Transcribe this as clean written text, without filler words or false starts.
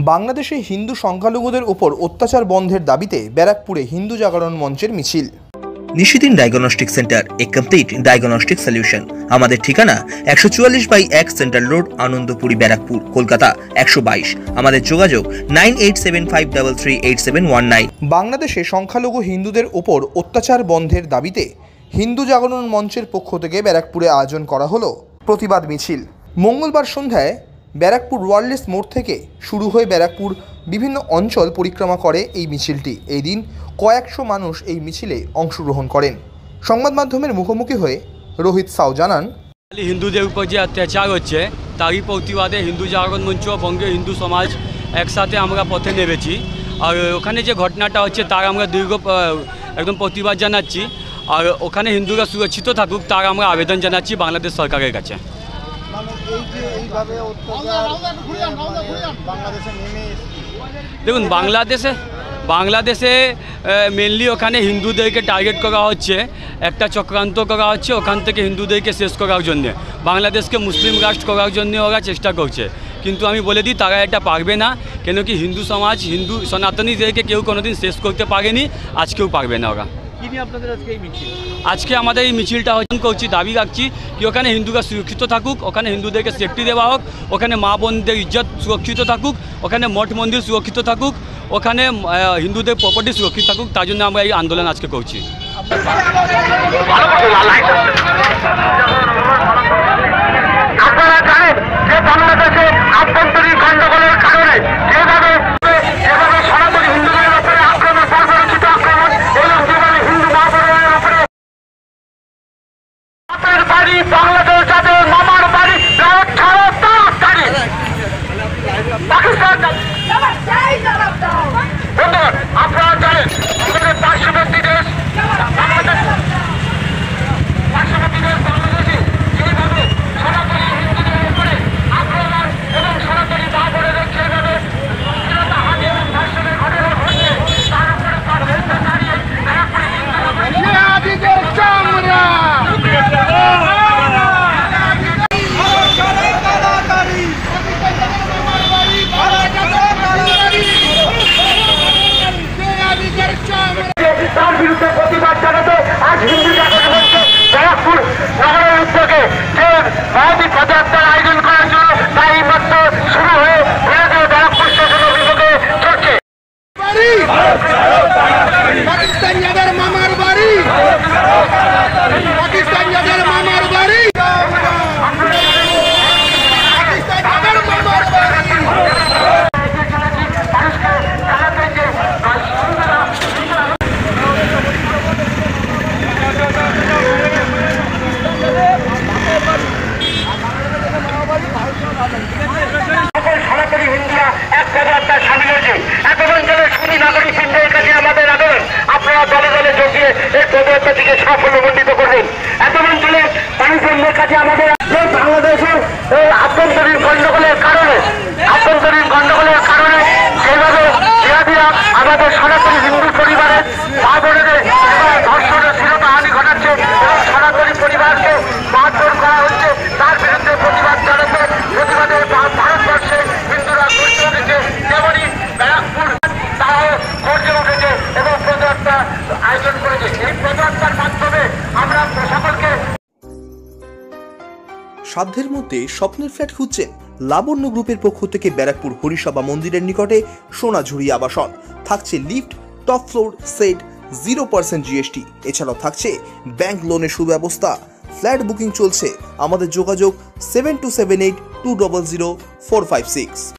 বাংলাদেশে হিন্দু সংখ্যালঘুদের উপর অত্যাচার বন্ধের দাবিতে ব্যারাকপুরে হিন্দু জাগরণ মঞ্চের মিছিল। নিশিদিন ডায়াগনস্টিক সেন্টার, এ কমপ্লিট ডায়াগনস্টিক সলিউশন। আমাদের ঠিকানা 144/1 সেন্ট্রাল রোড, আনন্দপুরি, ব্যারাকপুর, কলকাতা 122। আমাদের যোগাযোগ 9875338719। বাংলাদেশে সংখ্যালঘু হিন্দুদের উপর অত্যাচার বন্ধের দাবিতে হিন্দু জাগরণ মঞ্চের পক্ষ থেকে ব্যারাকপুরে আয়োজন করা হলো প্রতিবাদ মিছিল। মঙ্গলবার সন্ধ্যায় ব্যারাকপুর ওয়ার্ল্ডস মোড় থেকে শুরু হয়ে ব্যারাকপুর বিভিন্ন অঞ্চল পরিক্রমা করে এই মিছিলটি। এই দিন কয়েকশো মানুষ এই মিছিলে অংশগ্রহণ করেন। সংবাদ মাধ্যমের মুখোমুখি হয়ে রোহিত সাউ জানান, হিন্দুদের উপর যে অত্যাচার হচ্ছে তারই প্রতিবাদে হিন্দু জাগরণ মঞ্চ, বঙ্গীয় হিন্দু সমাজ একসাথে আমরা পথে নেমেছি। আর ওখানে যে ঘটনাটা হচ্ছে তার আমরা একদম প্রতিবাদ জানাচ্ছি। আর ওখানে হিন্দুরা সুরক্ষিত থাকুক তার আমরা আবেদন জানাচ্ছি বাংলাদেশ সরকারের কাছে। দেখুন, বাংলাদেশে মেনলি ওখানে হিন্দুদেরকে টার্গেট করা হচ্ছে, একটা চক্রান্ত করা হচ্ছে ওখান থেকে হিন্দুদেরকে শেষ করার জন্যে, বাংলাদেশকে মুসলিম রাষ্ট্র করার জন্য ওরা চেষ্টা করছে। কিন্তু আমি বলে দিই, তারা এটা পারবে না, কেন কি হিন্দু সমাজ, হিন্দু সনাতনীদেরকে কেউ কোনোদিন শেষ করতে পারেনি, আজকেও পারবে না ওরা। আজকে আমাদের এই মিছিলটা করছি, দাবি রাখছি কি ওখানে হিন্দুরা সুরক্ষিত থাকুক, ওখানে হিন্দুদেরকে সেফটি দেওয়া হোক, ওখানে মা বোনদের ইজ্জত সুরক্ষিত থাকুক, ওখানে মঠ মন্দির সুরক্ষিত থাকুক, ওখানে হিন্দুদের প্রপার্টি সুরক্ষিত থাকুক। তার জন্য আমরা এই আন্দোলন আজকে করছি। আপনারা জানেন যে বাংলাদেশে আভ্যন্তরীণ গণ্ডগোলের কারণে যেভাবে সনাতনী হিন্দুদের উপরে আক্রমণ, পরিচালিত আক্রমণ এবং যেভাবে হিন্দু মা বোনের উপরে বাপের বাড়ি বাংলাদেশ যাবে, মামার বাড়ি পাকিস্তান। বন্ধুগণ, আপনারা জানেন আমাদের পার্শ্ববর্তী দেশ বাংলাদেশ, পার্শ্ববর্তী দেশ বাংলাদেশে যেভাবে সনাতনী হিন্দুদের উপরে আক্রমণ এবং সনাতনী মা বোনেদের যেভাবে হানি এবং ধর্ষণের ঘটনা ঘটছে তার উপরে প্রাধান্য দাঁড়িয়ে ব্যারাকপুরে তার বিরুদ্ধে প্রতিবাদ জানাতে আজ হিন্দু জাগরণ মঞ্চ ব্যারাকপুর নগরের উদ্যোগে যে মহতি পদযাত্রার আয়োজন করার জন্য তাই মাত্র শুরু হয়ে ব্যারাকপুর স্টেশন অভিমুখে চলছে। পাকিস্তানিদের মামার বাড়ি, পাকিস্তানিদের মামার বাড়ি, পাকিস্তানিদের মামার বাড়ি। সনাতনী হিন্দুরা এক পদযাত্রায় সামিল হয়েছে। এখন অঞ্চলের সুদী নাগরিক বৃন্দের কাছে আমাদের আবেদন, আপনারা দলে দলে যোগিয়ে এই পদযাত্রাটিকে সাফল্যমণ্ডিত করবেন। এত অঞ্চলের মানুষজনদের কাছে আমাদের বাংলাদেশের আভ্যন্তরীণ গণ্ডগোলের কারণে যেভাবে জিহাদিরা আমাদের সনাতনী হিন্দু পরিবারের মা বোনেদের ধর্ষণের শিরোধাহানি ঘটাচ্ছে এবং সনাতনী পরিবারকে মারধর করা হচ্ছে, তার বিরুদ্ধে প্রতিবাদ জানাতে প্রতিবাদে ভারতবর্ষে হিন্দুরা গর্জে উঠেছে, তেমনি ব্যারাকপুর তারাও গর্জে উঠেছে এবং পদযাত্রা আয়োজন করেছে। এই পদযাত্রার মাধ্যমে আমরা সকলকে সাধ্যের মধ্যে স্বপ্নের ফ্ল্যাট খুঁজছেন? লাবণ্য গ্রুপের পক্ষ থেকে ব্যারাকপুর হরিসভা মন্দিরের নিকটে সোনাঝুরি আবাসন থাকছে lift, top floor set, 0% GST। এছাড়াও থাকছে ব্যাংক লোনের সুব্যবস্থা। ফ্ল্যাট বুকিং চলছে। আমাদের যোগাযোগ 7278200456।